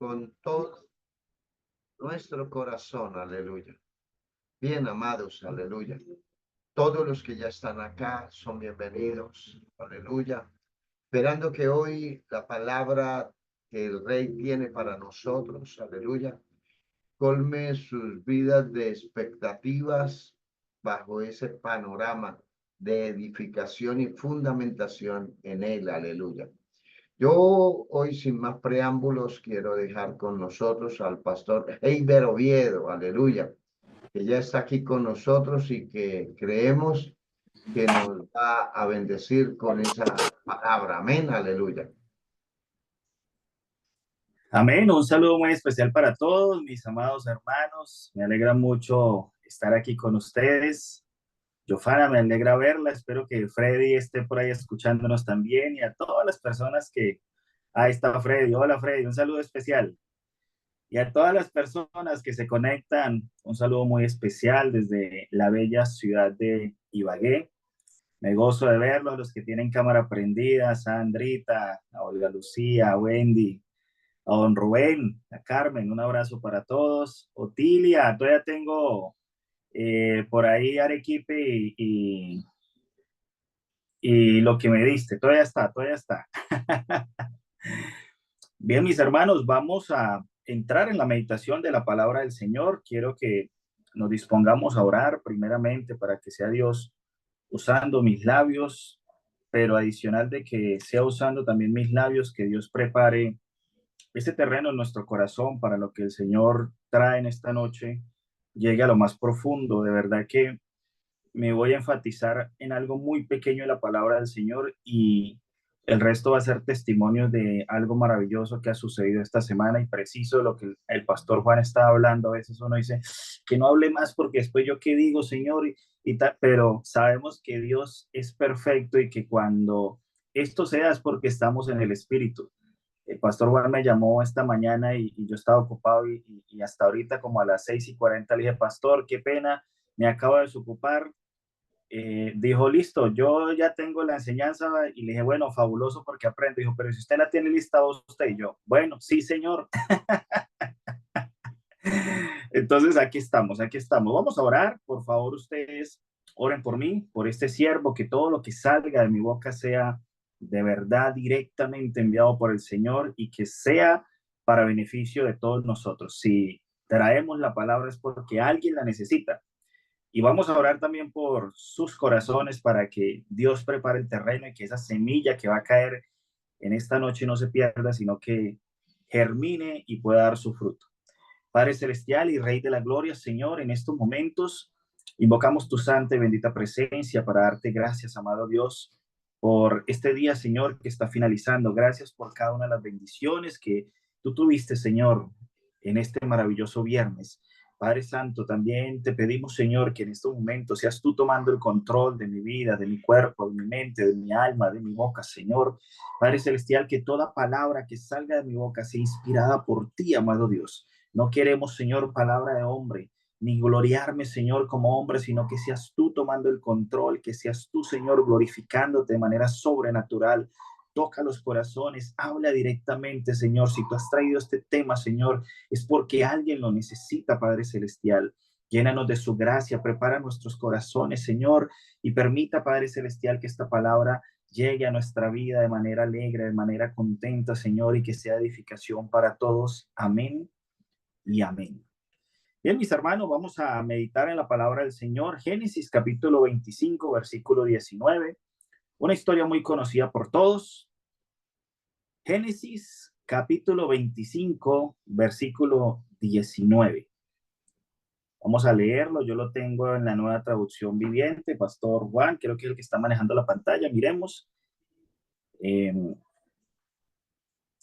con todo nuestro corazón, aleluya. Bien amados, aleluya. Todos los que ya están acá son bienvenidos, aleluya. Esperando que hoy la palabra que el Rey tiene para nosotros, aleluya, colme sus vidas de expectativas bajo ese panorama de edificación y fundamentación en él, aleluya. Yo hoy, sin más preámbulos, quiero dejar con nosotros al pastor Heiber Oviedo, aleluya, que ya está aquí con nosotros y que creemos que nos va a bendecir con esa palabra. Amén, aleluya. Amén. Un saludo muy especial para todos mis amados hermanos. Me alegra mucho estar aquí con ustedes. Jofana, me alegra verla. Espero que Freddy esté por ahí escuchándonos también y a todas las personas que... Ahí está Freddy. Hola Freddy, un saludo especial. Y a todas las personas que se conectan, un saludo muy especial desde la bella ciudad de Ibagué. Me gozo de verlos, los que tienen cámara prendida, Sandrita, a Olga Lucía, a Wendy, a don Rubén, a Carmen, un abrazo para todos. Otilia, todavía tengo por ahí Arequipe y lo que me diste, todavía está, todavía está. Bien, mis hermanos, vamos a entrar en la meditación de la palabra del Señor. Quiero que nos dispongamos a orar primeramente para que sea Dios usando mis labios, pero adicional de que sea usando también mis labios, que Dios prepare este terreno en nuestro corazón para lo que el Señor trae en esta noche, llegue a lo más profundo. De verdad que me voy a enfatizar en algo muy pequeño de la palabra del Señor y el resto va a ser testimonio de algo maravilloso que ha sucedido esta semana y preciso de lo que el pastor Juan estaba hablando. A veces uno dice que no hable más porque después yo qué digo, Señor, y tal, pero sabemos que Dios es perfecto y que cuando esto sea es porque estamos en el Espíritu. El pastor Juan me llamó esta mañana y yo estaba ocupado y hasta ahorita como a las 6:40 le dije, pastor, qué pena, me acabo de desocupar. Dijo, listo, yo ya tengo la enseñanza y le dije, bueno, fabuloso porque aprendo. Dijo, pero si usted la tiene lista usted y yo, bueno, sí, señor. Entonces aquí estamos, aquí estamos. Vamos a orar, por favor, ustedes oren por mí, por este siervo, que todo lo que salga de mi boca sea de verdad directamente enviado por el Señor y que sea para beneficio de todos nosotros. Si traemos la palabra es porque alguien la necesita. Y vamos a orar también por sus corazones para que Dios prepare el terreno y que esa semilla que va a caer en esta noche no se pierda, sino que germine y pueda dar su fruto. Padre Celestial y Rey de la Gloria, Señor, en estos momentos invocamos tu santa y bendita presencia para darte gracias, amado Dios, por este día, Señor, que está finalizando. Gracias por cada una de las bendiciones que tú tuviste, Señor, en este maravilloso viernes. Padre Santo, también te pedimos, Señor, que en estos momentos seas tú tomando el control de mi vida, de mi cuerpo, de mi mente, de mi alma, de mi boca, Señor. Padre Celestial, que toda palabra que salga de mi boca sea inspirada por ti, amado Dios. No queremos, Señor, palabra de hombre, ni gloriarme, Señor, como hombre, sino que seas tú tomando el control, que seas tú, Señor, glorificándote de manera sobrenatural. Toca los corazones, habla directamente, Señor. Si tú has traído este tema, Señor, es porque alguien lo necesita, Padre Celestial. Llénanos de su gracia, prepara nuestros corazones, Señor, y permita, Padre Celestial, que esta palabra llegue a nuestra vida de manera alegre, de manera contenta, Señor, y que sea edificación para todos. Amén y amén. Bien, mis hermanos, vamos a meditar en la palabra del Señor. Génesis capítulo 25, versículo 19. Una historia muy conocida por todos. Génesis capítulo 25, versículo 19. Vamos a leerlo. Yo lo tengo en la nueva traducción viviente. Pastor Juan, creo que es el que está manejando la pantalla. Miremos. Eh,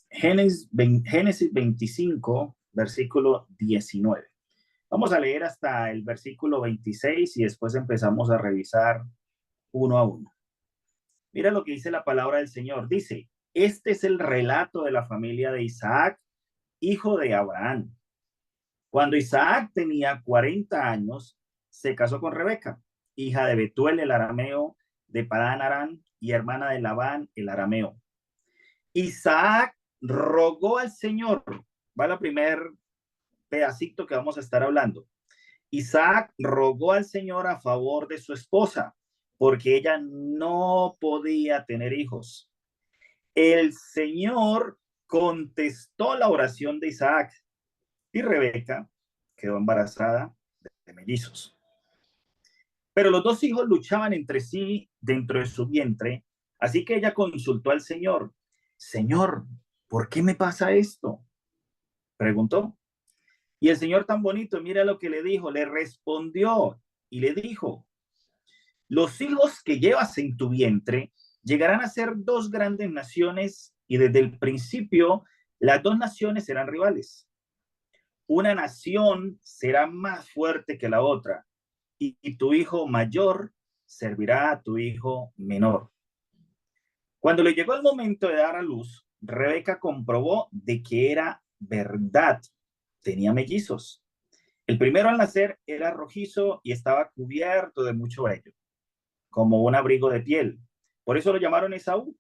Génesis 25, versículo 19. Vamos a leer hasta el versículo 26 y después empezamos a revisar uno a uno. Mira lo que dice la palabra del Señor. Dice, este es el relato de la familia de Isaac, hijo de Abraham. Cuando Isaac tenía 40 años, se casó con Rebeca, hija de Betuel el arameo, de Padán Aram y hermana de Labán el arameo. Isaac rogó al Señor va la primer pedacito que vamos a estar hablando. Isaac rogó al Señor a favor de su esposa, porque ella no podía tener hijos. El Señor contestó la oración de Isaac y Rebeca quedó embarazada de mellizos. Pero los dos hijos luchaban entre sí dentro de su vientre, así que ella consultó al Señor. Señor, ¿por qué me pasa esto? Preguntó. Y el Señor tan bonito, mira lo que le dijo, le respondió y le dijo, los hijos que llevas en tu vientre llegarán a ser dos grandes naciones y desde el principio las dos naciones serán rivales. Una nación será más fuerte que la otra y tu hijo mayor servirá a tu hijo menor. Cuando le llegó el momento de dar a luz, Rebeca comprobó de que era verdad. Tenía mellizos. El primero al nacer era rojizo y estaba cubierto de mucho vello, como un abrigo de piel. Por eso lo llamaron Esaú.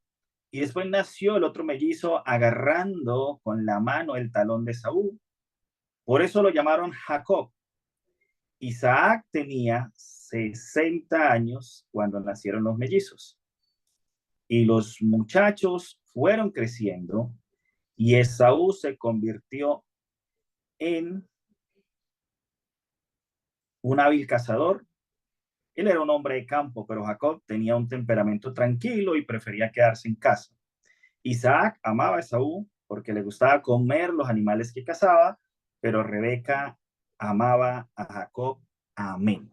Y después nació el otro mellizo agarrando con la mano el talón de Esaú. Por eso lo llamaron Jacob. Isaac tenía 60 años cuando nacieron los mellizos. Y los muchachos fueron creciendo y Esaú se convirtió en un hábil cazador. Él era un hombre de campo, pero Jacob tenía un temperamento tranquilo y prefería quedarse en casa. Isaac amaba a Esaú porque le gustaba comer los animales que cazaba, pero Rebeca amaba a Jacob. Amén.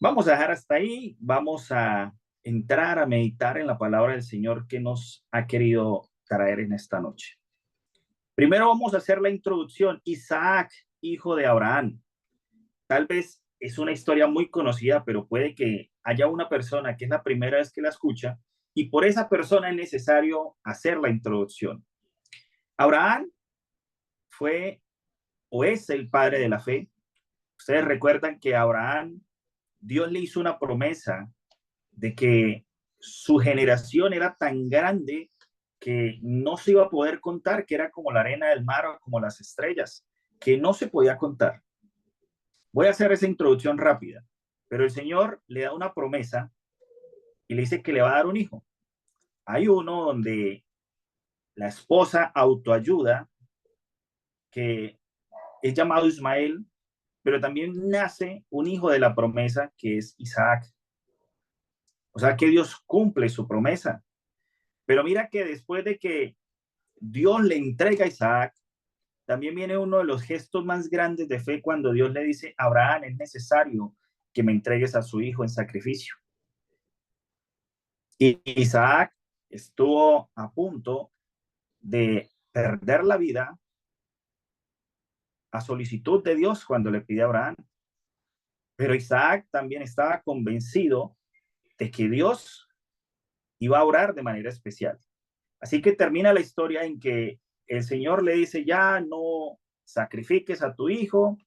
Vamos a dejar hasta ahí. Vamos a entrar a meditar en la palabra del Señor que nos ha querido traer en esta noche. Primero vamos a hacer la introducción. Isaac, hijo de Abraham. Tal vez es una historia muy conocida, pero puede que haya una persona que es la primera vez que la escucha y por esa persona es necesario hacer la introducción. Abraham fue o es el padre de la fe. Ustedes recuerdan que a Abraham Dios le hizo una promesa de que su generación era tan grande que no se iba a poder contar, que era como la arena del mar o como las estrellas, que no se podía contar. Voy a hacer esa introducción rápida, pero el Señor le da una promesa y le dice que le va a dar un hijo. Hay uno donde la esposa autoayuda, que es llamado Ismael, pero también nace un hijo de la promesa que es Isaac. O sea que Dios cumple su promesa. Pero mira que después de que Dios le entrega a Isaac, también viene uno de los gestos más grandes de fe cuando Dios le dice, Abraham, es necesario que me entregues a su hijo en sacrificio. Y Isaac estuvo a punto de perder la vida a solicitud de Dios cuando le pide a Abraham. Pero Isaac también estaba convencido de que Dios iba a orar de manera especial. Así que termina la historia en que el Señor le dice, ya no sacrifiques a tu hijo,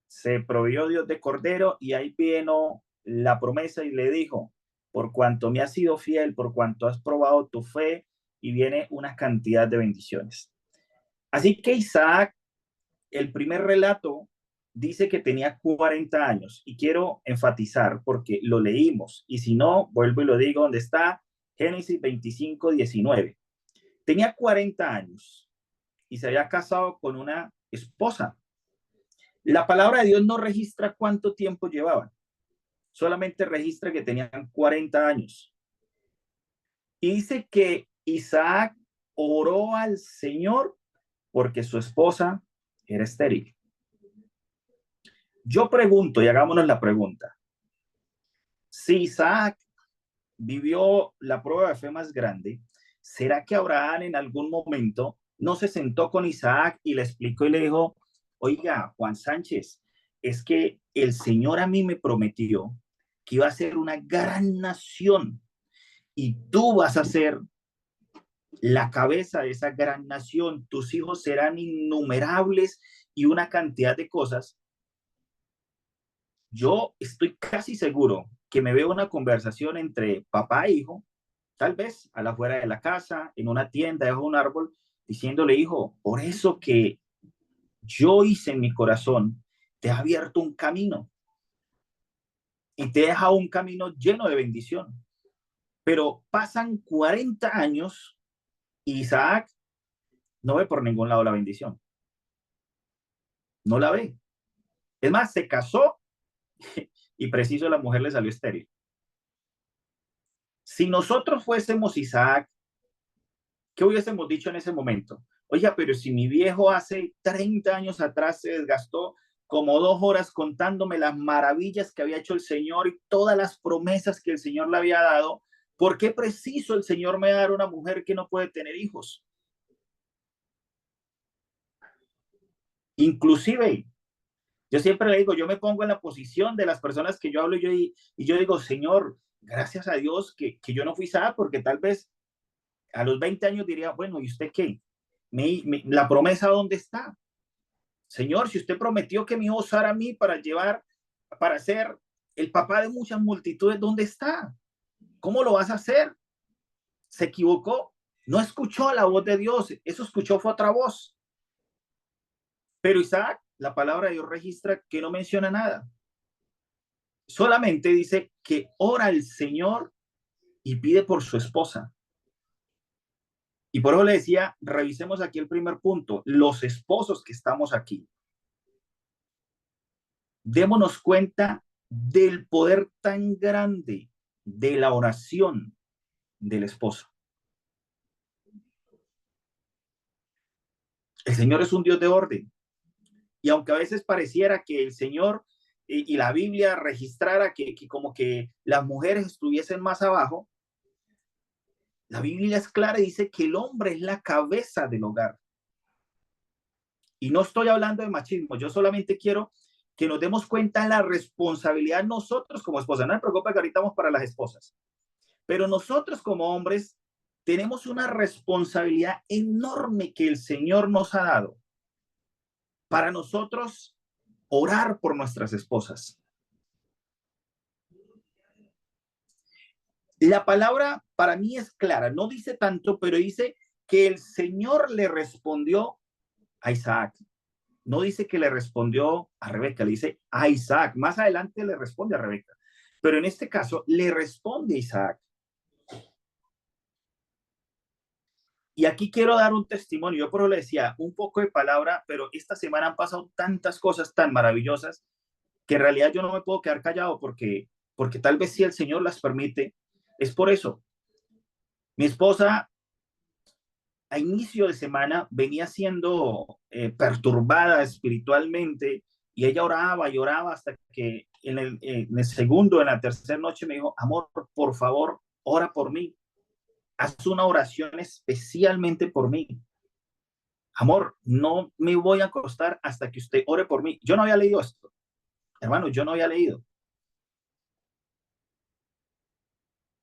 se proveyó Dios de cordero y ahí vino la promesa y le dijo, por cuanto me has sido fiel, por cuanto has probado tu fe, y viene una cantidad de bendiciones. Así que Isaac, el primer relato, dice que tenía 40 años y quiero enfatizar porque lo leímos y si no, vuelvo y lo digo donde está Génesis 25:19. Tenía 40 años y se había casado con una esposa. La palabra de Dios no registra cuánto tiempo llevaban, solamente registra que tenían 40 años. Y dice que Isaac oró al Señor porque su esposa era estéril. Yo pregunto, y hagámonos la pregunta, si Isaac vivió la prueba de fe más grande, ¿será que Abraham en algún momento no se sentó con Isaac y le explicó y le dijo, oiga, Juan Sánchez, es que el Señor a mí me prometió que iba a ser una gran nación y tú vas a ser la cabeza de esa gran nación, tus hijos serán innumerables y una cantidad de cosas? Yo estoy casi seguro que me veo una conversación entre papá e hijo, tal vez a la afuera de la casa, en una tienda, debajo de un árbol, diciéndole, hijo, por eso que yo hice en mi corazón, te he abierto un camino y te he dejado un camino lleno de bendición. Pero pasan 40 años y Isaac no ve por ningún lado la bendición. No la ve. Es más, se casó y preciso la mujer le salió estéril. Si nosotros fuésemos Isaac, ¿qué hubiésemos dicho en ese momento? Oiga, pero si mi viejo hace 30 años atrás se desgastó como 2 horas contándome las maravillas que había hecho el Señor y todas las promesas que el Señor le había dado, ¿por qué preciso el Señor me da una mujer que no puede tener hijos? Inclusive, yo siempre le digo, yo me pongo en la posición de las personas que yo hablo y yo digo, Señor, gracias a Dios que yo no fui Isaac, porque tal vez a los 20 años diría, bueno, ¿y usted qué? La promesa, ¿dónde está? Señor, si usted prometió que me iba a usar a mí para ser el papá de muchas multitudes, ¿dónde está? ¿Cómo lo vas a hacer? Se equivocó, no escuchó la voz de Dios, eso escuchó fue otra voz. Pero Isaac, la palabra de Dios registra que no menciona nada. Solamente dice que ora al Señor y pide por su esposa. Y por eso le decía, revisemos aquí el primer punto, los esposos que estamos aquí. Démonos cuenta del poder tan grande de la oración del esposo. El Señor es un Dios de orden. Y aunque a veces pareciera que el Señor y la Biblia registrara que como que las mujeres estuviesen más abajo, la Biblia es clara y dice que el hombre es la cabeza del hogar. Y no estoy hablando de machismo, yo solamente quiero que nos demos cuenta de la responsabilidad nosotros como esposas. No me preocupa que ahorita vamos para las esposas, pero nosotros como hombres tenemos una responsabilidad enorme que el Señor nos ha dado para nosotros orar por nuestras esposas. La palabra para mí es clara, no dice tanto, pero dice que el Señor le respondió a Isaac. No dice que le respondió a Rebeca, le dice a Isaac. Más adelante le responde a Rebeca. Pero en este caso le responde a Isaac. Y aquí quiero dar un testimonio. Yo por eso le decía un poco de palabra, pero esta semana han pasado tantas cosas tan maravillosas que en realidad yo no me puedo quedar callado porque tal vez si el Señor las permite, es por eso. Mi esposa a inicio de semana venía siendo perturbada espiritualmente y ella oraba y oraba hasta que en el segundo, en la tercera noche me dijo, amor, por favor, ora por mí. Haz una oración especialmente por mí. Amor, no me voy a acostar hasta que usted ore por mí. Yo no había leído esto, hermano, yo no había leído.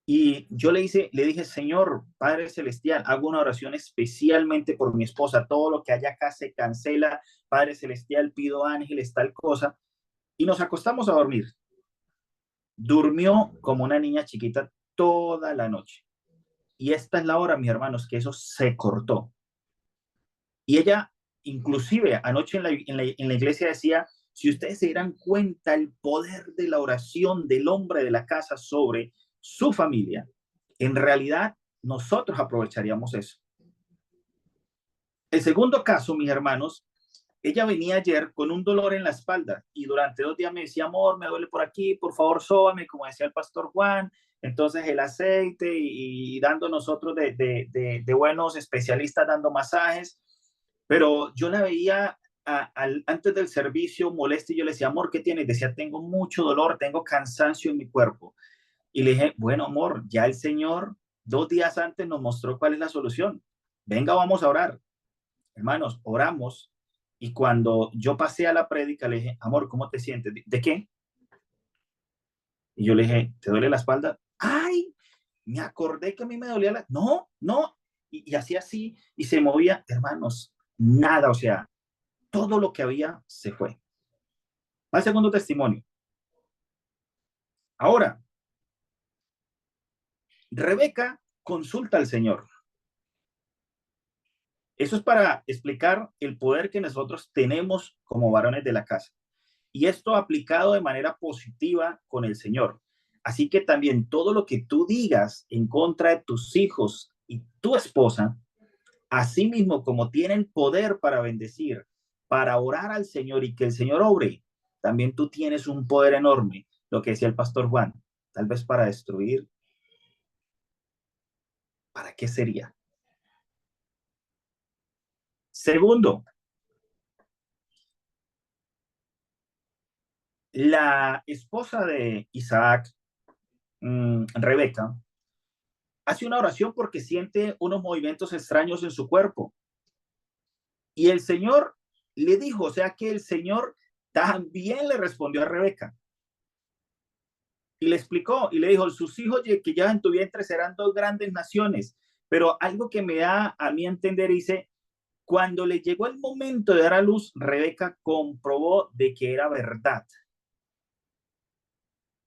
Y yo le dije, Señor, Padre Celestial, hago una oración especialmente por mi esposa. Todo lo que haya acá se cancela. Padre Celestial, pido ángeles, tal cosa. Y nos acostamos a dormir. Durmió como una niña chiquita toda la noche. Y esta es la hora, mis hermanos, que eso se cortó. Y ella, inclusive, anoche en la iglesia decía, si ustedes se dieran cuenta el poder de la oración del hombre de la casa sobre su familia, en realidad nosotros aprovecharíamos eso. El segundo caso, mis hermanos, ella venía ayer con un dolor en la espalda y durante 2 días me decía, amor, me duele por aquí, por favor, sóbame, como decía el pastor Juan. Entonces el aceite y dando nosotros de buenos especialistas dando masajes, pero yo la veía antes del servicio molesta y yo le decía, amor, ¿qué tienes? Decía, tengo mucho dolor, tengo cansancio en mi cuerpo. Y le dije, bueno, amor, ya el Señor 2 días antes nos mostró cuál es la solución. Venga, vamos a orar. Hermanos, oramos. Y cuando yo pasé a la prédica, le dije, amor, ¿cómo te sientes? ¿De qué? Y yo le dije, ¿te duele la espalda? ¡Ay! Me acordé que a mí me dolía la... No, no. Y hacía así y se movía. Hermanos, nada, o sea, todo lo que había se fue. Al segundo testimonio. Ahora, Rebeca consulta al Señor. Eso es para explicar el poder que nosotros tenemos como varones de la casa. Y esto aplicado de manera positiva con el Señor. Así que también todo lo que tú digas en contra de tus hijos y tu esposa, así mismo como tienen poder para bendecir, para orar al Señor y que el Señor obre, también tú tienes un poder enorme, lo que decía el pastor Juan, tal vez para destruir. ¿Para qué sería? Segundo, la esposa de Isaac, Rebeca, hace una oración porque siente unos movimientos extraños en su cuerpo. Y el Señor le dijo, o sea que el Señor también le respondió a Rebeca y le explicó y le dijo, sus hijos que ya en tu vientre serán dos grandes naciones. Pero algo que me da a mí a entender, dice, cuando le llegó el momento de dar a luz, Rebeca comprobó de que era verdad.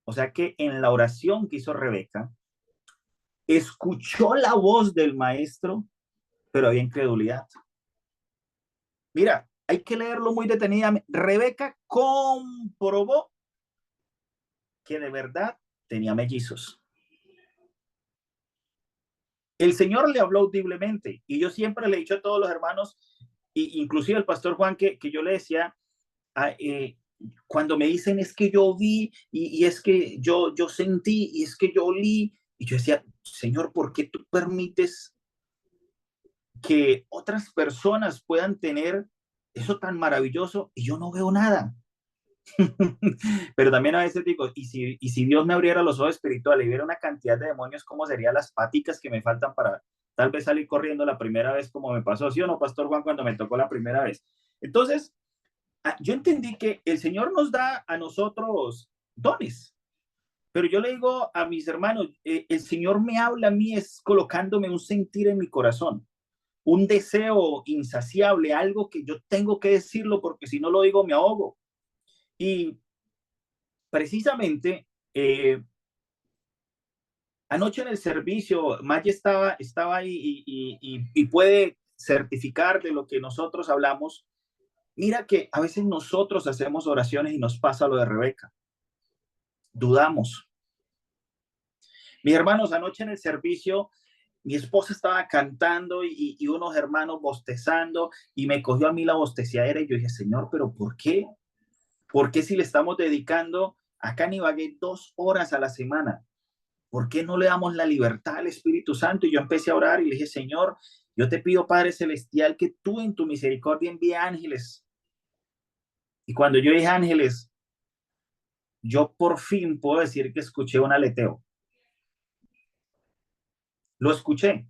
O sea que en la oración que hizo Rebeca, escuchó la voz del maestro, pero había incredulidad. Mira, hay que leerlo muy detenidamente. Rebeca comprobó que de verdad tenía mellizos. El Señor le habló audiblemente y yo siempre le he dicho a todos los hermanos, inclusive al pastor Juan, que yo le decía, cuando me dicen es que yo vi y es que yo sentí y es que yo olí, y yo decía, Señor, ¿por qué tú permites que otras personas puedan tener eso tan maravilloso y yo no veo nada? Pero también a veces digo, ¿y si Dios me abriera los ojos espirituales y viera una cantidad de demonios, cómo serían las páticas que me faltan para tal vez salir corriendo la primera vez como me pasó, ¿sí o no, Pastor Juan, cuando me tocó la primera vez? Entonces, yo entendí que el Señor nos da a nosotros dones, pero yo le digo a mis hermanos, el Señor me habla a mí es colocándome un sentir en mi corazón, un deseo insaciable, algo que yo tengo que decirlo porque si no lo digo me ahogo. Y precisamente anoche en el servicio, Maggie estaba ahí y puede certificar de lo que nosotros hablamos. Mira que a veces nosotros hacemos oraciones y nos pasa lo de Rebeca. Dudamos. Mis hermanos, anoche en el servicio, mi esposa estaba cantando y unos hermanos bostezando y me cogió a mí la bosteciadera y yo dije, Señor, ¿pero por qué? ¿Por qué si le estamos dedicando acá en Ibagué 2 horas a la semana? ¿Por qué no le damos la libertad al Espíritu Santo? Y yo empecé a orar y le dije, Señor, yo te pido, Padre Celestial, que tú en tu misericordia envíe ángeles. Y cuando yo dije ángeles, yo por fin puedo decir que escuché un aleteo. Lo escuché.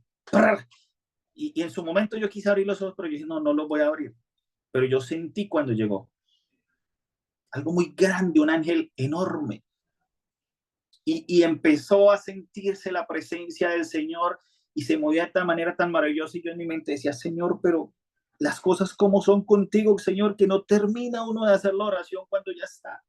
Y en su momento yo quise abrir los ojos, pero yo dije, no, no los voy a abrir. Pero yo sentí cuando llegó algo muy grande, un ángel enorme. Y empezó a sentirse la presencia del Señor y se movía de tal manera tan maravillosa y yo en mi mente decía, Señor, pero las cosas como son contigo, Señor, que no termina uno de hacer la oración cuando ya está.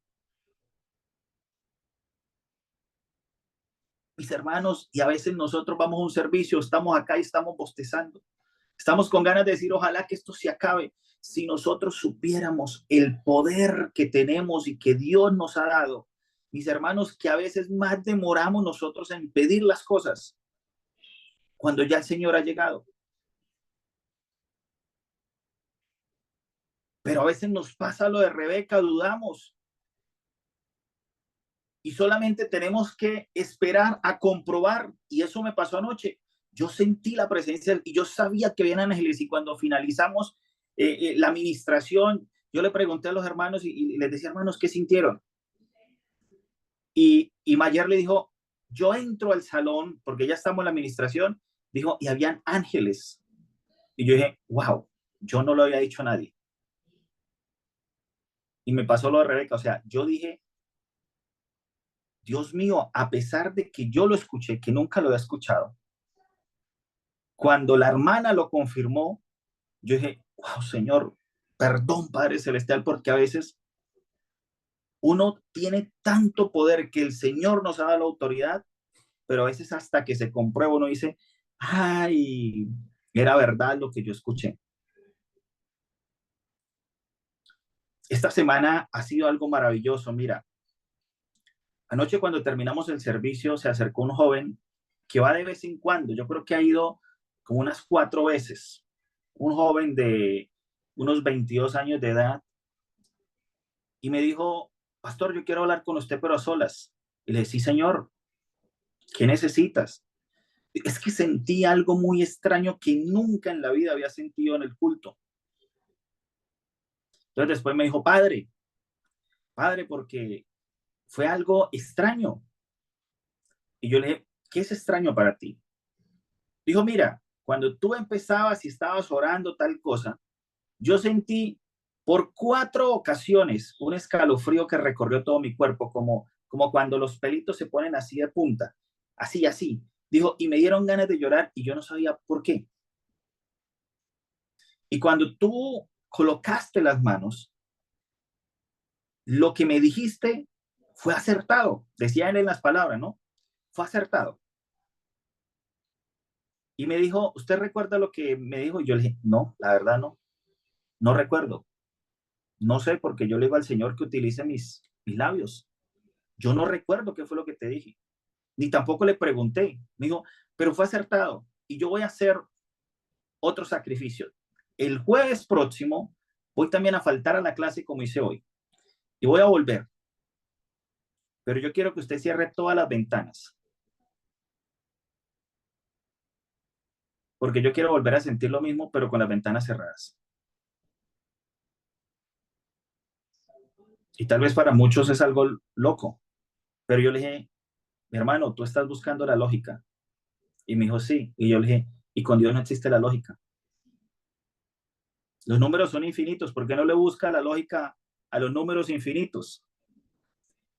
Mis hermanos, y a veces nosotros vamos a un servicio, estamos acá y estamos bostezando. Estamos con ganas de decir, ojalá que esto se acabe. Si nosotros supiéramos el poder que tenemos y que Dios nos ha dado, mis hermanos, que a veces más demoramos nosotros en pedir las cosas cuando ya el Señor ha llegado. Pero a veces nos pasa lo de Rebeca, dudamos y solamente tenemos que esperar a comprobar. Y eso me pasó anoche. Yo sentí la presencia y yo sabía que habían ángeles y cuando finalizamos la administración, yo le pregunté a los hermanos y les decía, hermanos, ¿qué sintieron? Y Mayer le dijo, yo entro al salón porque ya estamos en la administración, dijo, y habían ángeles. Y yo dije, wow, yo no lo había dicho a nadie. Y me pasó lo de Rebeca, o sea, yo dije, Dios mío, a pesar de que yo lo escuché, que nunca lo había escuchado, cuando la hermana lo confirmó, yo dije, wow, Señor, perdón, Padre Celestial, porque a veces uno tiene tanto poder que el Señor nos ha dado la autoridad, pero a veces hasta que se comprueba uno dice, ay, era verdad lo que yo escuché. Esta semana ha sido algo maravilloso. Mira, anoche cuando terminamos el servicio se acercó un joven que va de vez en cuando. Yo creo que ha ido como unas 4 veces. Un joven de unos 22 años de edad y me dijo, pastor, yo quiero hablar con usted, pero a solas. Y le dije, sí, señor, ¿qué necesitas? Es que sentí algo muy extraño que nunca en la vida había sentido en el culto. Entonces después me dijo, padre, porque fue algo extraño. Y yo le dije, ¿qué es extraño para ti? Dijo, mira, cuando tú empezabas y estabas orando tal cosa, yo sentí por 4 ocasiones un escalofrío que recorrió todo mi cuerpo, como cuando los pelitos se ponen así de punta, así, así. Dijo, y me dieron ganas de llorar y yo no sabía por qué. Y cuando tú colocaste las manos, lo que me dijiste fue acertado. Decía él en las palabras, ¿no? Fue acertado. Y me dijo, ¿usted recuerda lo que me dijo? Y yo le dije, no, la verdad no, no recuerdo. No sé, porque yo le digo al Señor que utilice mis labios. Yo no recuerdo qué fue lo que te dije, ni tampoco le pregunté. Me dijo, pero fue acertado y yo voy a hacer otro sacrificio. El jueves próximo voy también a faltar a la clase como hice hoy y voy a volver, pero yo quiero que usted cierre todas las ventanas porque yo quiero volver a sentir lo mismo, pero con las ventanas cerradas. Y tal vez para muchos es algo loco, pero yo le dije, mi hermano, tú estás buscando la lógica. Y me dijo, sí. Y yo le dije, y con Dios no existe la lógica. Los números son infinitos. ¿Por qué no le busca la lógica a los números infinitos?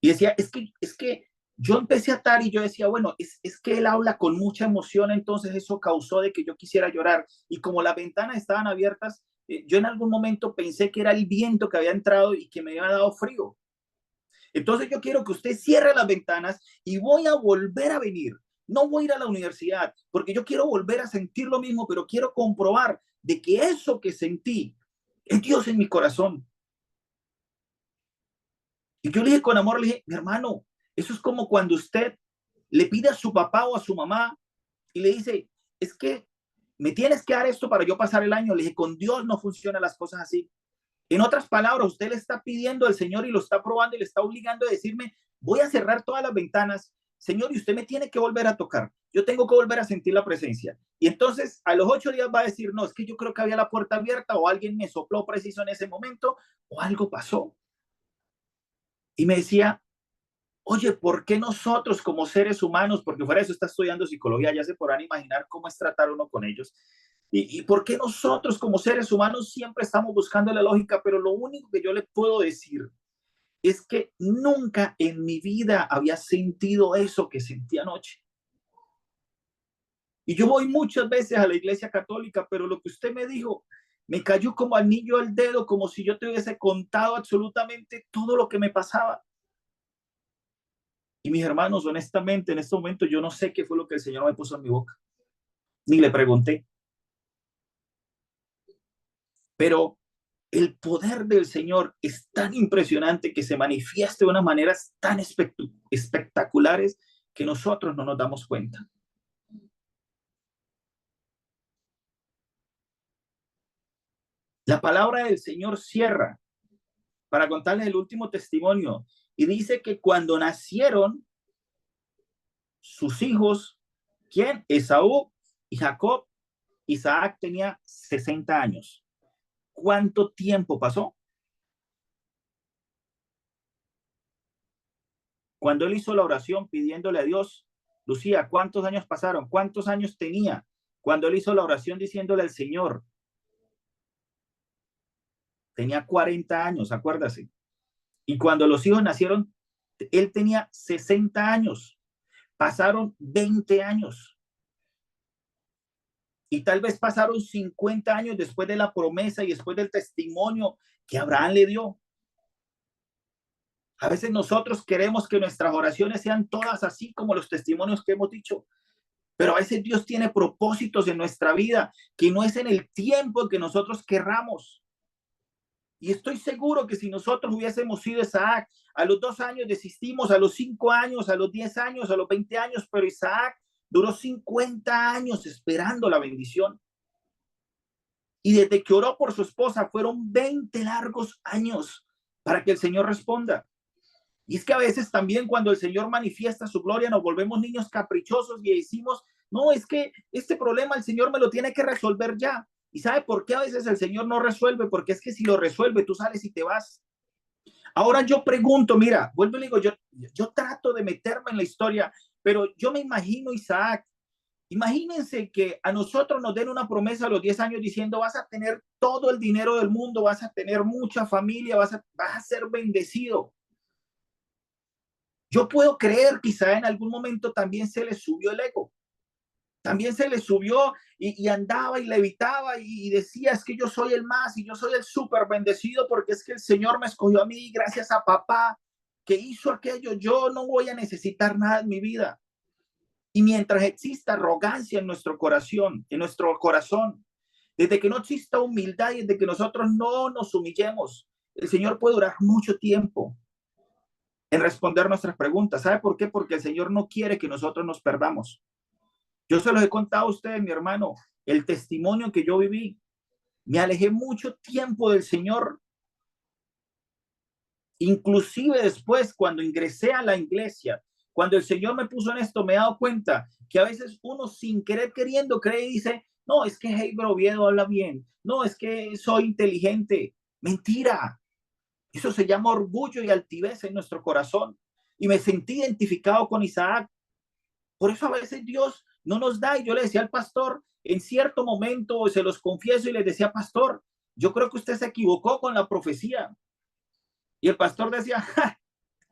Y decía, es que yo empecé a atar y yo decía, bueno, es que él habla con mucha emoción, entonces eso causó de que yo quisiera llorar. Y como las ventanas estaban abiertas, yo en algún momento pensé que era el viento que había entrado y que me había dado frío. Entonces yo quiero que usted cierre las ventanas y voy a volver a venir. No voy a ir a la universidad porque yo quiero volver a sentir lo mismo, pero quiero comprobar de que eso que sentí es Dios en mi corazón. Y yo le dije con amor, le dije, mi hermano, eso es como cuando usted le pide a su papá o a su mamá y le dice, es que me tienes que dar esto para yo pasar el año. Le dije, con Dios no funcionan las cosas así. En otras palabras, usted le está pidiendo al Señor y lo está probando y le está obligando a decirme, voy a cerrar todas las ventanas, Señor, y usted me tiene que volver a tocar. Yo tengo que volver a sentir la presencia. Y entonces a los 8 días va a decir, no, es que yo creo que había la puerta abierta o alguien me sopló preciso en ese momento o algo pasó. Y me decía, oye, ¿por qué nosotros como seres humanos, porque fuera de eso está estudiando psicología, ya se podrán imaginar cómo es tratar uno con ellos? ¿Y por qué nosotros como seres humanos siempre estamos buscando la lógica? Pero lo único que yo le puedo decir es que nunca en mi vida había sentido eso que sentí anoche. Y yo voy muchas veces a la iglesia católica, pero lo que usted me dijo me cayó como anillo al dedo, como si yo te hubiese contado absolutamente todo lo que me pasaba. Y mis hermanos, honestamente, en este momento yo no sé qué fue lo que el Señor me puso en mi boca, ni le pregunté, pero el poder del Señor es tan impresionante que se manifiesta de unas maneras tan espectaculares que nosotros no nos damos cuenta. La palabra del Señor cierra para contarles el último testimonio y dice que cuando nacieron sus hijos, ¿quién? Esaú y Jacob, Isaac tenía 60 años. ¿Cuánto tiempo pasó? Cuando él hizo la oración pidiéndole a Dios, Lucía, ¿cuántos años pasaron? ¿Cuántos años tenía? Cuando él hizo la oración diciéndole al Señor, tenía 40 años, acuérdase. Y cuando los hijos nacieron, él tenía 60 años. Pasaron 20 años. Y tal vez pasaron 50 años después de la promesa y después del testimonio que Abraham le dio. A veces nosotros queremos que nuestras oraciones sean todas así como los testimonios que hemos dicho. Pero a veces Dios tiene propósitos en nuestra vida que no es en el tiempo que nosotros querramos. Y estoy seguro que si nosotros hubiésemos sido Isaac, a los 2 años desistimos, a los 5 años, a los 10 años, a los 20 años, pero Isaac duró 50 años esperando la bendición. Y desde que oró por su esposa fueron 20 largos años para que el Señor responda. Y es que a veces también cuando el Señor manifiesta su gloria nos volvemos niños caprichosos y decimos, no, es que este problema el Señor me lo tiene que resolver ya. ¿Y sabe por qué a veces el Señor no resuelve? Porque es que si lo resuelve, tú sales y te vas. Ahora yo pregunto, mira, vuelvo y digo, yo trato de meterme en la historia, pero yo me imagino Isaac. Imagínense que a nosotros nos den una promesa a los 10 años diciendo vas a tener todo el dinero del mundo, vas a tener mucha familia, vas a ser bendecido. Yo puedo creer, quizá en algún momento también se le subió el ego. También se le subió y andaba y levitaba y decía, es que yo soy el más y yo soy el súper bendecido porque es que el Señor me escogió a mí gracias a papá que hizo aquello. Yo no voy a necesitar nada en mi vida. Y mientras exista arrogancia en nuestro corazón, desde que no exista humildad y desde que nosotros no nos humillemos, el Señor puede durar mucho tiempo en responder nuestras preguntas. ¿Sabe por qué? Porque el Señor no quiere que nosotros nos perdamos. Yo se los he contado a ustedes, mi hermano, el testimonio que yo viví. Me alejé mucho tiempo del Señor. Inclusive después, cuando ingresé a la iglesia, cuando el Señor me puso en esto, me he dado cuenta que a veces uno sin querer queriendo cree y dice, no, es que Heiber Oviedo habla bien. No, es que soy inteligente. Mentira. Eso se llama orgullo y altivez en nuestro corazón. Y me sentí identificado con Isaac. Por eso a veces Dios no nos da. Y yo le decía al pastor, en cierto momento, se los confieso y les decía, pastor, yo creo que usted se equivocó con la profecía. Y el pastor decía, ja,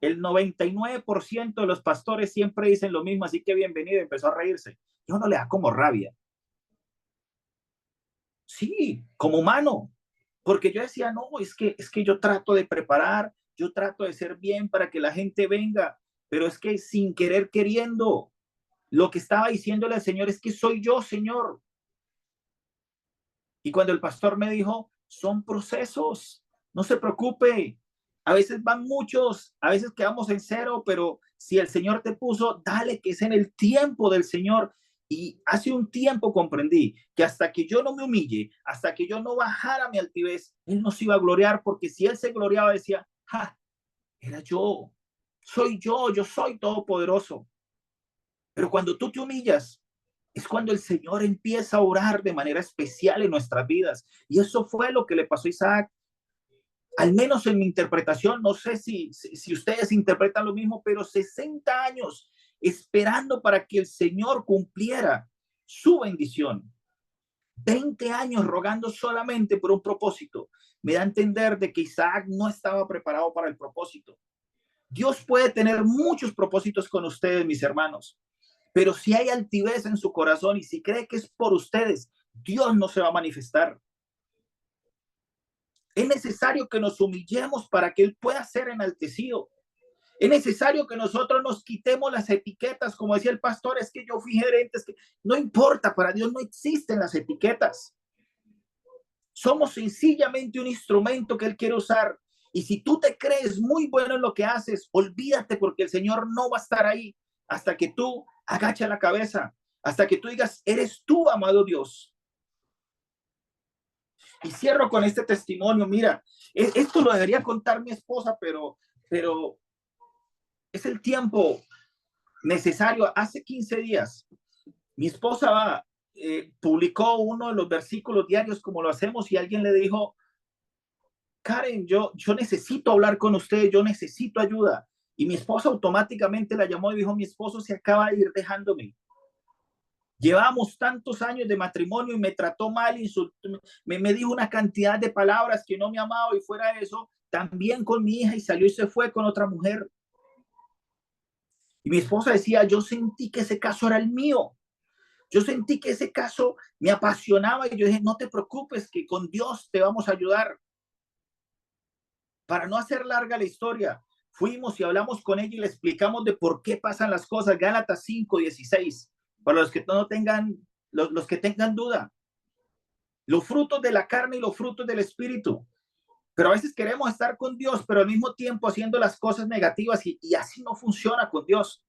el 99% de los pastores siempre dicen lo mismo, así que bienvenido. Empezó a reírse. Yo no le da como rabia. Sí, como humano. Porque yo decía, no, es que yo trato de preparar, yo trato de ser bien para que la gente venga, pero es que sin querer queriendo, lo que estaba diciéndole al Señor es que soy yo, Señor. Y cuando el pastor me dijo, son procesos, no se preocupe, a veces van muchos, a veces quedamos en cero, pero si el Señor te puso, dale, que es en el tiempo del Señor. Y hace un tiempo comprendí que hasta que yo no me humille, hasta que yo no bajara mi altivez, Él no se iba a gloriar, porque si Él se gloriaba, decía, ja, era yo, soy yo soy todopoderoso. Pero cuando tú te humillas, es cuando el Señor empieza a orar de manera especial en nuestras vidas. Y eso fue lo que le pasó a Isaac. Al menos en mi interpretación, no sé si ustedes interpretan lo mismo, pero 60 años esperando para que el Señor cumpliera su bendición. 20 años rogando solamente por un propósito. Me da a entender de que Isaac no estaba preparado para el propósito. Dios puede tener muchos propósitos con ustedes, mis hermanos. Pero si hay altivez en su corazón y si cree que es por ustedes, Dios no se va a manifestar. Es necesario que nos humillemos para que Él pueda ser enaltecido. Es necesario que nosotros nos quitemos las etiquetas, como decía el pastor, es que yo fui gerente, es que no importa, para Dios no existen las etiquetas. Somos sencillamente un instrumento que Él quiere usar. Y si tú te crees muy bueno en lo que haces, olvídate, porque el Señor no va a estar ahí hasta que tú agaches la cabeza, hasta que tú digas, eres tú, amado Dios. Y cierro con este testimonio. Mira, esto lo debería contar mi esposa, pero es el tiempo necesario. Hace 15 días, mi esposa publicó uno de los versículos diarios como lo hacemos y alguien le dijo, Karen, yo necesito hablar con usted, yo necesito ayuda. Y mi esposa automáticamente la llamó y dijo, mi esposo se acaba de ir dejándome. Llevamos tantos años de matrimonio y me trató mal, me dijo una cantidad de palabras que no me amaba y fuera de eso, también con mi hija y salió y se fue con otra mujer. Y mi esposa decía, yo sentí que ese caso era el mío. Yo sentí que ese caso me apasionaba y yo dije, no te preocupes, que con Dios te vamos a ayudar. Para no hacer larga la historia, fuimos y hablamos con ella y le explicamos de por qué pasan las cosas. Gálatas 5:16. Para los que no tengan, los que tengan duda. Los frutos de la carne y los frutos del espíritu. Pero a veces queremos estar con Dios, pero al mismo tiempo haciendo las cosas negativas y así no funciona con Dios.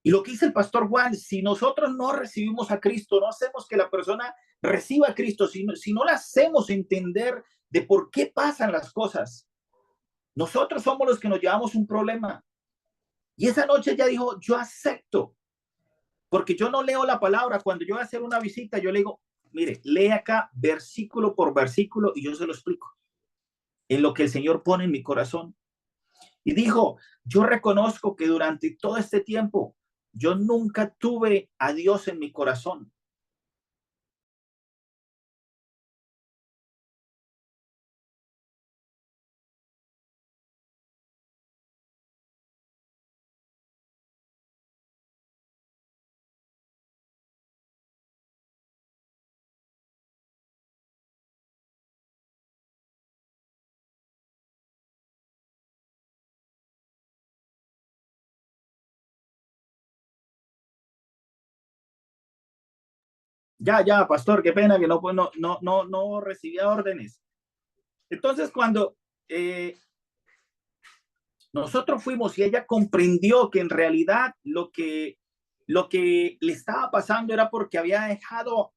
Y lo que dice el pastor Juan, si nosotros no recibimos a Cristo, no hacemos que la persona reciba a Cristo, si no le hacemos entender de por qué pasan las cosas, nosotros somos los que nos llevamos un problema. Y esa noche ella dijo, yo acepto, porque yo no leo la palabra. Cuando yo voy a hacer una visita, yo le digo, mire, lee acá versículo por versículo y yo se lo explico en lo que el Señor pone en mi corazón. Y dijo, yo reconozco que durante todo este tiempo yo nunca tuve a Dios en mi corazón. Ya, pastor, qué pena que no recibía órdenes. Entonces, cuando nosotros fuimos y ella comprendió que en realidad lo que le estaba pasando era porque había dejado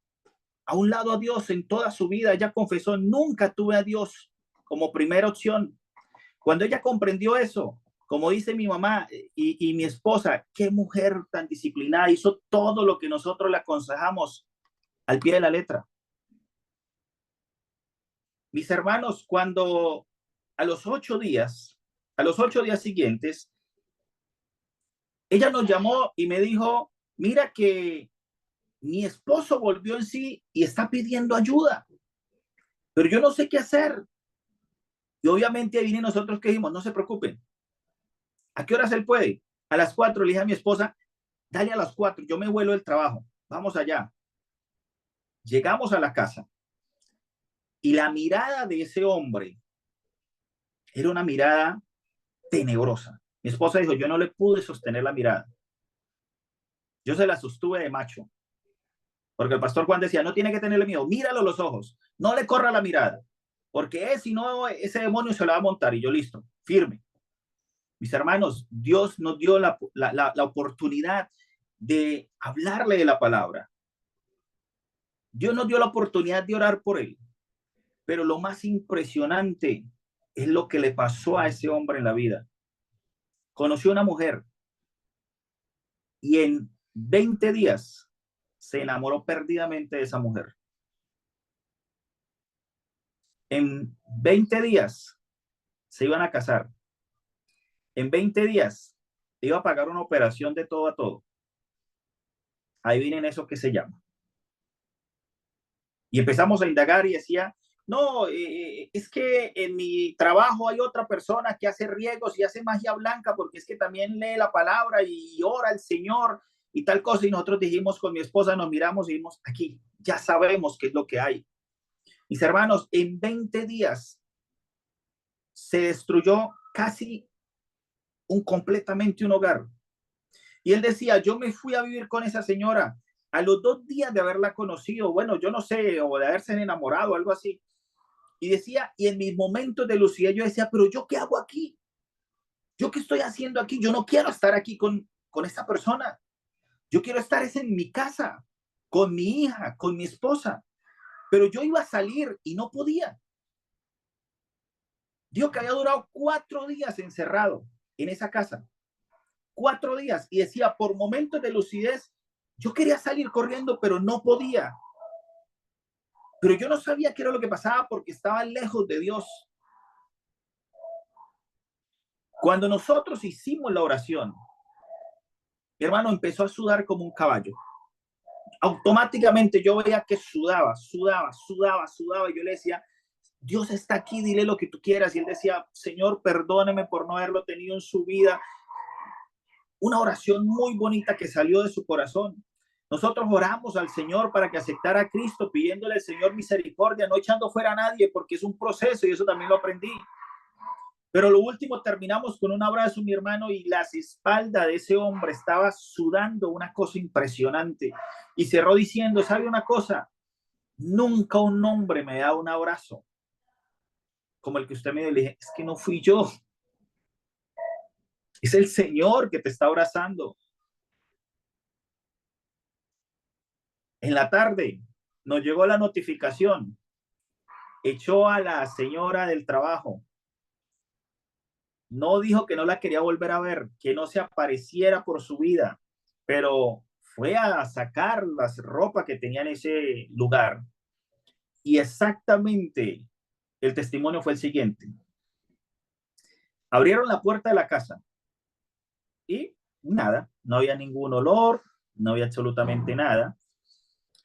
a un lado a Dios en toda su vida. Ella confesó, nunca tuve a Dios como primera opción. Cuando ella comprendió eso, como dice mi mamá y mi esposa, qué mujer tan disciplinada, hizo todo lo que nosotros le aconsejamos al pie de la letra. Mis hermanos, cuando a los 8 días siguientes, ella nos llamó y me dijo, mira que mi esposo volvió en sí y está pidiendo ayuda, pero yo no sé qué hacer. Y obviamente ahí viene nosotros que dijimos, no se preocupen. ¿A qué horas él puede? A las 4, le dije a mi esposa, dale a las 4, yo me vuelo del trabajo, vamos allá. Llegamos a la casa y la mirada de ese hombre era una mirada tenebrosa. Mi esposa dijo, yo no le pude sostener la mirada. Yo se la sostuve de macho. Porque el pastor Juan decía, no tiene que tenerle miedo, míralo a los ojos, no le corra la mirada, porque si no, ese demonio se la va a montar. Y yo, listo, firme. Mis hermanos, Dios nos dio la oportunidad de hablarle de la palabra. Dios nos dio la oportunidad de orar por él. Pero lo más impresionante es lo que le pasó a ese hombre en la vida. Conoció una mujer y en 20 días se enamoró perdidamente de esa mujer. En 20 días se iban a casar. En 20 días iba a pagar una operación de todo a todo. Ahí vienen eso que se llama. Y empezamos a indagar y decía, no, es que en mi trabajo hay otra persona que hace riegos y hace magia blanca porque es que también lee la palabra y ora al Señor y tal cosa. Y nosotros dijimos con mi esposa, nos miramos y dijimos, aquí ya sabemos qué es lo que hay. Mis hermanos, en 20 días se destruyó casi completamente un hogar. Y él decía, yo me fui a vivir con esa señora a los 2 días de haberla conocido, bueno, yo no sé, o de haberse enamorado, algo así. Y decía, y en mis momentos de lucidez yo decía, pero ¿yo qué hago aquí? ¿Yo qué estoy haciendo aquí? Yo no quiero estar aquí con esta persona. Yo quiero estar en mi casa, con mi hija, con mi esposa. Pero yo iba a salir y no podía. Dios que había durado 4 días encerrado en esa casa. 4 días. Y decía, por momentos de lucidez, yo quería salir corriendo, pero no podía. Pero yo no sabía qué era lo que pasaba porque estaba lejos de Dios. Cuando nosotros hicimos la oración, mi hermano empezó a sudar como un caballo. Automáticamente yo veía que sudaba. Y yo le decía, Dios está aquí, dile lo que tú quieras. Y él decía, Señor, perdóneme por no haberlo tenido en su vida. Una oración muy bonita que salió de su corazón. Nosotros oramos al Señor para que aceptara a Cristo, pidiéndole al Señor misericordia, no echando fuera a nadie, porque es un proceso y eso también lo aprendí. Pero lo último, terminamos con un abrazo, mi hermano, y las espaldas de ese hombre estaba sudando una cosa impresionante. Y cerró diciendo, ¿sabe una cosa? Nunca un hombre me da un abrazo como el que usted me dio. Le dije, es que no fui yo, es el Señor que te está abrazando. En la tarde nos llegó la notificación, echó a la señora del trabajo, no dijo que no la quería volver a ver, que no se apareciera por su vida, pero fue a sacar las ropas que tenía en ese lugar. Y exactamente el testimonio fue el siguiente. Abrieron la puerta de la casa y nada, no había ningún olor, no había absolutamente nada.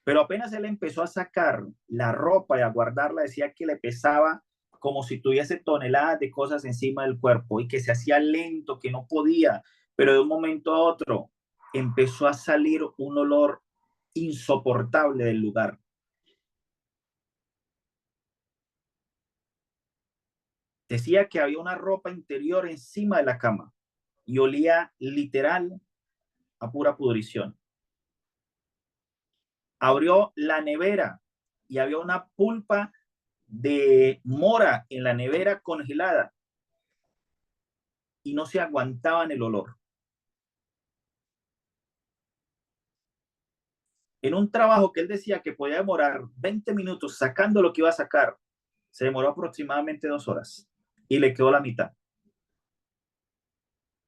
Pero apenas él empezó a sacar la ropa y a guardarla, decía que le pesaba como si tuviese toneladas de cosas encima del cuerpo y que se hacía lento, que no podía, pero de un momento a otro empezó a salir un olor insoportable del lugar. Decía que había una ropa interior encima de la cama y olía literal a pura pudrición. Abrió la nevera y había una pulpa de mora en la nevera congelada y no se aguantaban el olor. En un trabajo que él decía que podía demorar 20 minutos sacando lo que iba a sacar, se demoró aproximadamente 2 horas y le quedó la mitad.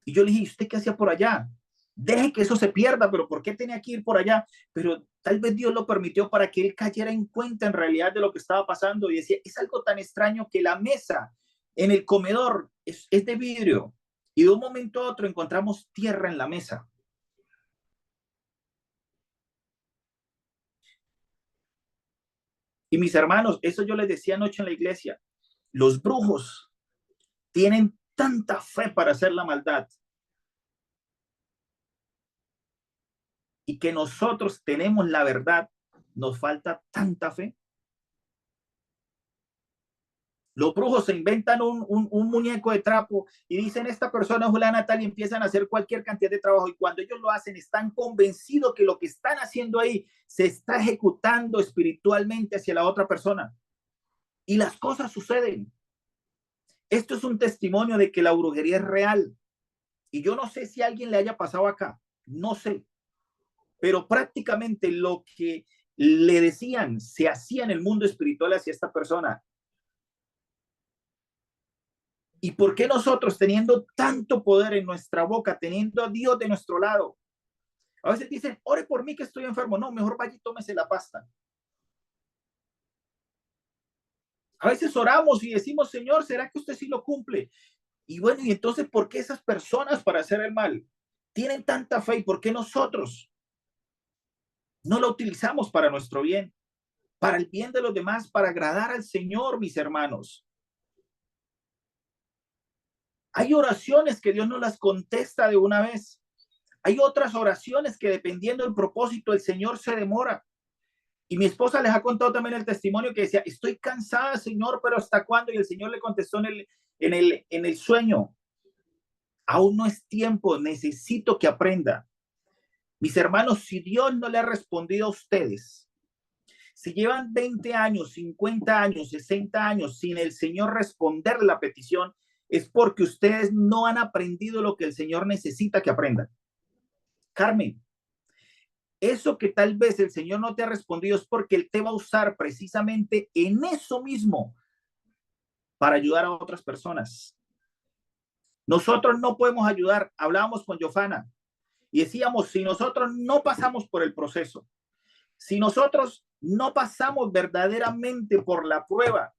Y yo le dije, ¿usted qué hacía por allá? Deje que eso se pierda, pero ¿por qué tenía que ir por allá? Pero tal vez Dios lo permitió para que él cayera en cuenta en realidad de lo que estaba pasando. Y decía, es algo tan extraño que la mesa en el comedor es de vidrio y de un momento a otro encontramos tierra en la mesa. Y mis hermanos, eso yo les decía anoche en la iglesia, los brujos tienen tanta fe para hacer la maldad y que nosotros tenemos la verdad, nos falta tanta fe. Los brujos se inventan un muñeco de trapo y dicen, esta persona es Juliana tal, y empiezan a hacer cualquier cantidad de trabajo. Y cuando ellos lo hacen, están convencidos que lo que están haciendo ahí se está ejecutando espiritualmente hacia la otra persona. Y las cosas suceden. Esto es un testimonio de que la brujería es real. Y yo no sé si a alguien le haya pasado acá, no sé. Pero prácticamente lo que le decían se hacía en el mundo espiritual hacia esta persona. ¿Y por qué nosotros, teniendo tanto poder en nuestra boca, teniendo a Dios de nuestro lado, a veces dicen, ore por mí que estoy enfermo? No, mejor vaya y tómese la pasta. A veces oramos y decimos, Señor, ¿será que usted sí lo cumple? Y bueno, y entonces, ¿por qué esas personas para hacer el mal tienen tanta fe y por qué nosotros no la utilizamos para nuestro bien, para el bien de los demás, para agradar al Señor, mis hermanos? Hay oraciones que Dios no las contesta de una vez. Hay otras oraciones que dependiendo del propósito, el Señor se demora. Y mi esposa les ha contado también el testimonio que decía, estoy cansada, Señor, pero ¿hasta cuándo? Y el Señor le contestó en el sueño, aún no es tiempo, necesito que aprenda. Mis hermanos, si Dios no le ha respondido a ustedes, si llevan 20 años, 50 años, 60 años sin el Señor responder la petición, es porque ustedes no han aprendido lo que el Señor necesita que aprendan. Carmen, eso que tal vez el Señor no te ha respondido es porque Él te va a usar precisamente en eso mismo para ayudar a otras personas. Nosotros no podemos ayudar. Hablábamos con Jofana y decíamos, si nosotros no pasamos por el proceso, si nosotros no pasamos verdaderamente por la prueba,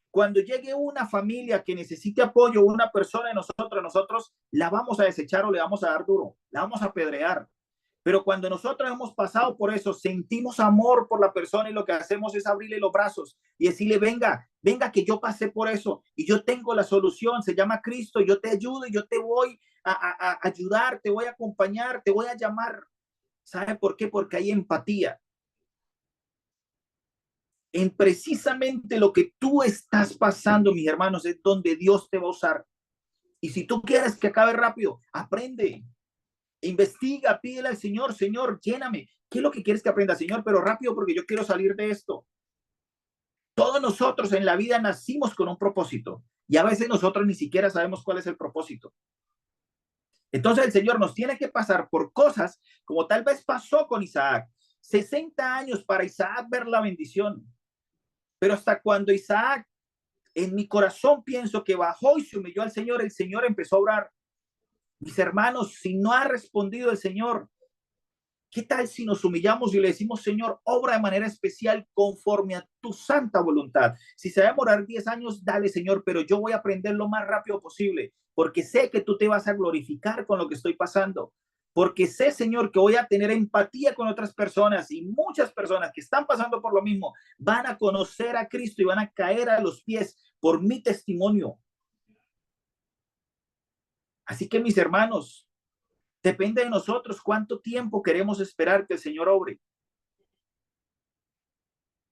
cuando llegue una familia que necesite apoyo, una persona de nosotros la vamos a desechar o le vamos a dar duro, la vamos a apedrear. Pero cuando nosotros hemos pasado por eso, sentimos amor por la persona y lo que hacemos es abrirle los brazos y decirle, venga, venga que yo pasé por eso y yo tengo la solución, se llama Cristo, yo te ayudo y yo te voy a ayudar, te voy a acompañar, te voy a llamar. ¿Sabe por qué? Porque hay empatía. En precisamente lo que tú estás pasando, mis hermanos, es donde Dios te va a usar. Y si tú quieres que acabe rápido, aprende, investiga, pídele al Señor, Señor, lléname. ¿Qué es lo que quieres que aprenda, Señor? Pero rápido porque yo quiero salir de esto. Todos nosotros en la vida nacimos con un propósito y a veces nosotros ni siquiera sabemos cuál es el propósito. Entonces el Señor nos tiene que pasar por cosas como tal vez pasó con Isaac. 60 años para Isaac ver la bendición. Pero hasta cuando Isaac, en mi corazón pienso que bajó y se humilló al Señor, el Señor empezó a orar. Mis hermanos, si no ha respondido el Señor, ¿qué tal si nos humillamos y le decimos, Señor, obra de manera especial conforme a tu santa voluntad? Si se va a demorar 10 años, dale, Señor, pero yo voy a aprender lo más rápido posible, porque sé que tú te vas a glorificar con lo que estoy pasando. Porque sé, Señor, que voy a tener empatía con otras personas y muchas personas que están pasando por lo mismo van a conocer a Cristo y van a caer a los pies por mi testimonio. Así que, mis hermanos, depende de nosotros cuánto tiempo queremos esperar que el Señor obre.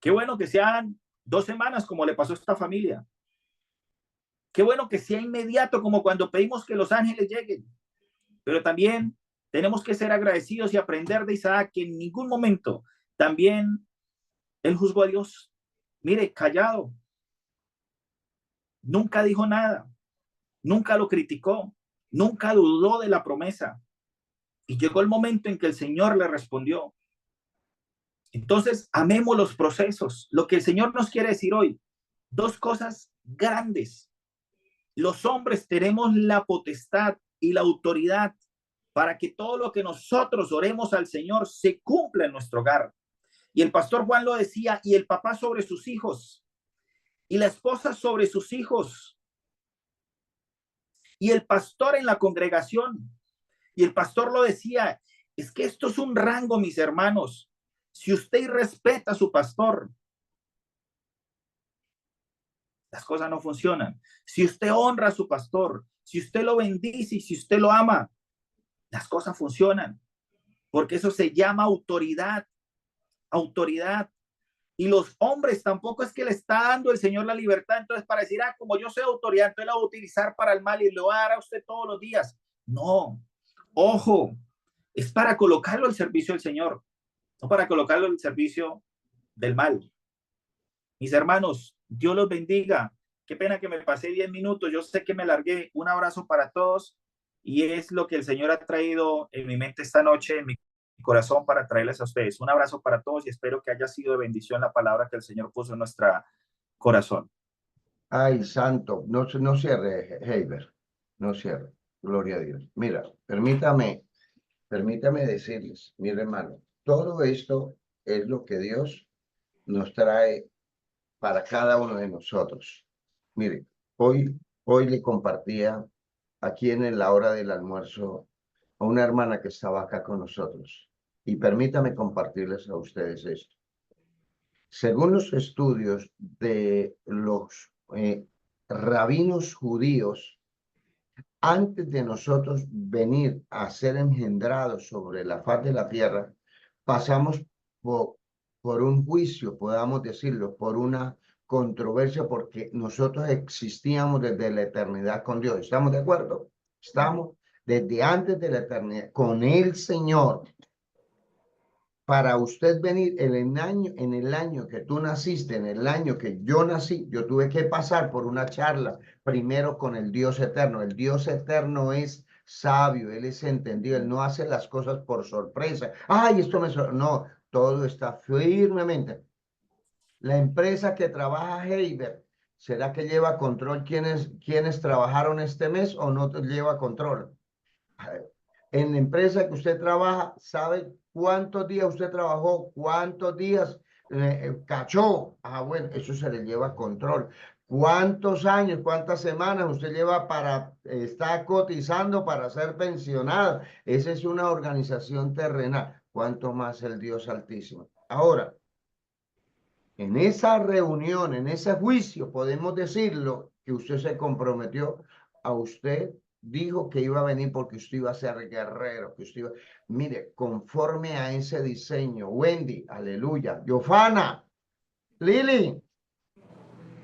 Qué bueno que sean 2 semanas como le pasó a esta familia. Qué bueno que sea inmediato como cuando pedimos que los ángeles lleguen. Pero también tenemos que ser agradecidos y aprender de Isaac que en ningún momento también él juzgó a Dios. Mire, callado. Nunca dijo nada. Nunca lo criticó. Nunca dudó de la promesa. Y llegó el momento en que el Señor le respondió. Entonces, amemos los procesos. Lo que el Señor nos quiere decir hoy, 2 cosas grandes. Los hombres tenemos la potestad y la autoridad para que todo lo que nosotros oremos al Señor se cumpla en nuestro hogar. Y el pastor Juan lo decía, y el papá sobre sus hijos, y la esposa sobre sus hijos, y el pastor en la congregación. Y el pastor lo decía, es que esto es un rango, mis hermanos. Si usted respeta a su pastor, las cosas no funcionan. Si usted honra a su pastor, si usted lo bendice y si usted lo ama, las cosas funcionan. Porque eso se llama autoridad. Autoridad. Y los hombres tampoco es que le está dando el Señor la libertad. Entonces, para decir, como yo soy autoridad, entonces la voy a utilizar para el mal y lo va a dar a usted todos los días. No. Ojo. Es para colocarlo al servicio del Señor. No para colocarlo al servicio del mal. Mis hermanos, Dios los bendiga. Qué pena que me pasé 10 minutos. Yo sé que me largué. Un abrazo para todos. Y es lo que el Señor ha traído en mi mente esta noche, en mi corazón, para traerles a ustedes. Un abrazo para todos y espero que haya sido de bendición la palabra que el Señor puso en nuestro corazón. Ay, santo, no cierre, Heiber, no cierre. Gloria a Dios. Mira, permítame decirles, mi hermano, todo esto es lo que Dios nos trae para cada uno de nosotros. Mire, hoy le compartía aquí en la hora del almuerzo a una hermana que estaba acá con nosotros. Y permítame compartirles a ustedes esto. Según los estudios de los rabinos judíos, antes de nosotros venir a ser engendrados sobre la faz de la tierra, pasamos por un juicio, podamos decirlo, por una controversia, porque nosotros existíamos desde la eternidad con Dios. ¿Estamos de acuerdo? Estamos desde antes de la eternidad con el Señor. Para usted venir en el año que tú naciste, en el año que yo nací, yo tuve que pasar por una charla primero con el Dios eterno. El Dios eterno es sabio, Él es entendido, Él no hace las cosas por sorpresa. Ay, esto no, todo está firmemente. La empresa que trabaja Heiber, ¿será que lleva control quiénes trabajaron este mes o no lleva control? En la empresa que usted trabaja, ¿sabe cuántos días usted trabajó? ¿Cuántos días cachó? Ah, bueno, eso se le lleva control. ¿Cuántos años, cuántas semanas usted lleva para estar cotizando para ser pensionado? Esa es una organización terrenal. ¿Cuánto más el Dios Altísimo? Ahora, en esa reunión, en ese juicio, podemos decirlo, que usted se comprometió a usted, dijo que iba a venir porque usted iba a ser guerrero, que usted iba, mire, conforme a ese diseño, Wendy, aleluya, Yofana, Lili,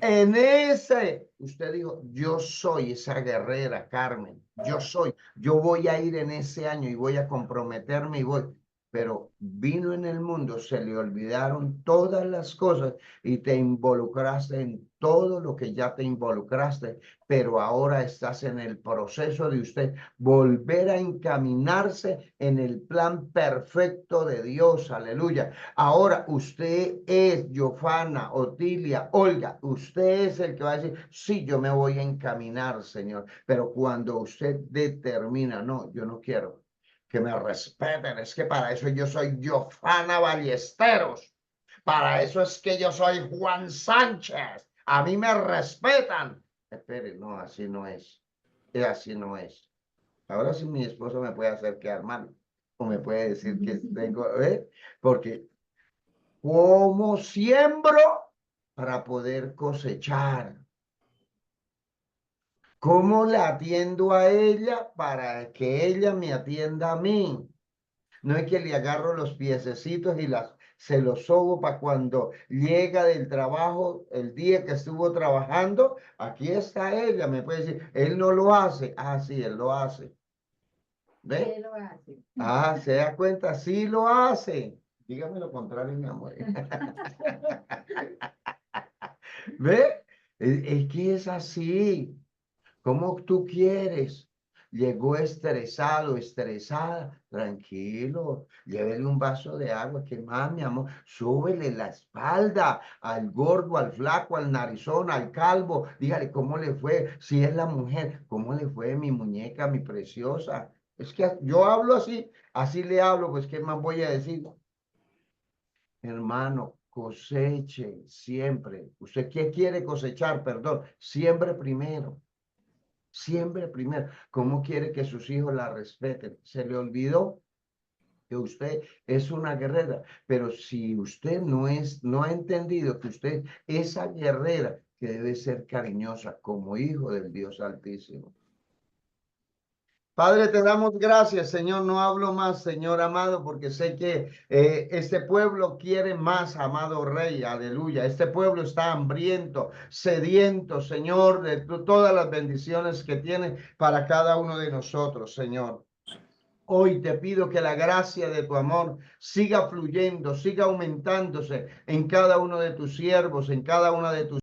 en ese, usted dijo, yo soy esa guerrera, Carmen, yo voy a ir en ese año y voy a comprometerme y voy. pero vino en el mundo, se le olvidaron todas las cosas y te involucraste en todo lo que ya te involucraste, pero ahora estás en el proceso de usted volver a encaminarse en el plan perfecto de Dios, aleluya. Ahora usted es Giovanna, Otilia, Olga, usted es el que va a decir, sí, yo me voy a encaminar, Señor, pero cuando usted determina, no, yo no quiero que me respeten. Es que para eso yo soy Giovanna Ballesteros. Para eso es que yo soy Juan Sánchez. A mí me respetan. Espere, no, así no es. Así no es. Ahora sí mi esposo me puede hacer quedar mal. O me puede decir que tengo, porque ¿cómo siembro para poder cosechar? ¿Cómo la atiendo a ella para que ella me atienda a mí? No es que le agarro los piececitos y se los sobo para cuando llega del trabajo, el día que estuvo trabajando, aquí está ella, me puede decir, él no lo hace. Ah, sí, él lo hace. ¿Ve? Él lo hace. Ah, se da cuenta, sí lo hace. Dígame lo contrario, mi amor. ¿Ve? Es que es así. ¿Cómo tú quieres? Llegó estresado, estresada. Tranquilo, llévele un vaso de agua. ¿Qué más, mi amor? Súbele la espalda al gordo, al flaco, al narizón, al calvo. Dígale cómo le fue. Si es la mujer, ¿cómo le fue mi muñeca, mi preciosa? Es que yo hablo así, así le hablo, pues ¿qué más voy a decir? Hermano, coseche siempre. ¿Usted qué quiere cosechar? Perdón, siempre primero. Siempre primero. ¿Cómo quiere que sus hijos la respeten? Se le olvidó que usted es una guerrera, pero si usted no ha entendido que usted es esa guerrera que debe ser cariñosa como hijo del Dios Altísimo. Padre, te damos gracias, Señor. No hablo más, Señor amado, porque sé que este pueblo quiere más, amado Rey. Aleluya. Este pueblo está hambriento, sediento, Señor, de todas las bendiciones que tiene para cada uno de nosotros, Señor. Hoy te pido que la gracia de tu amor siga fluyendo, siga aumentándose en cada uno de tus siervos, en cada una de tus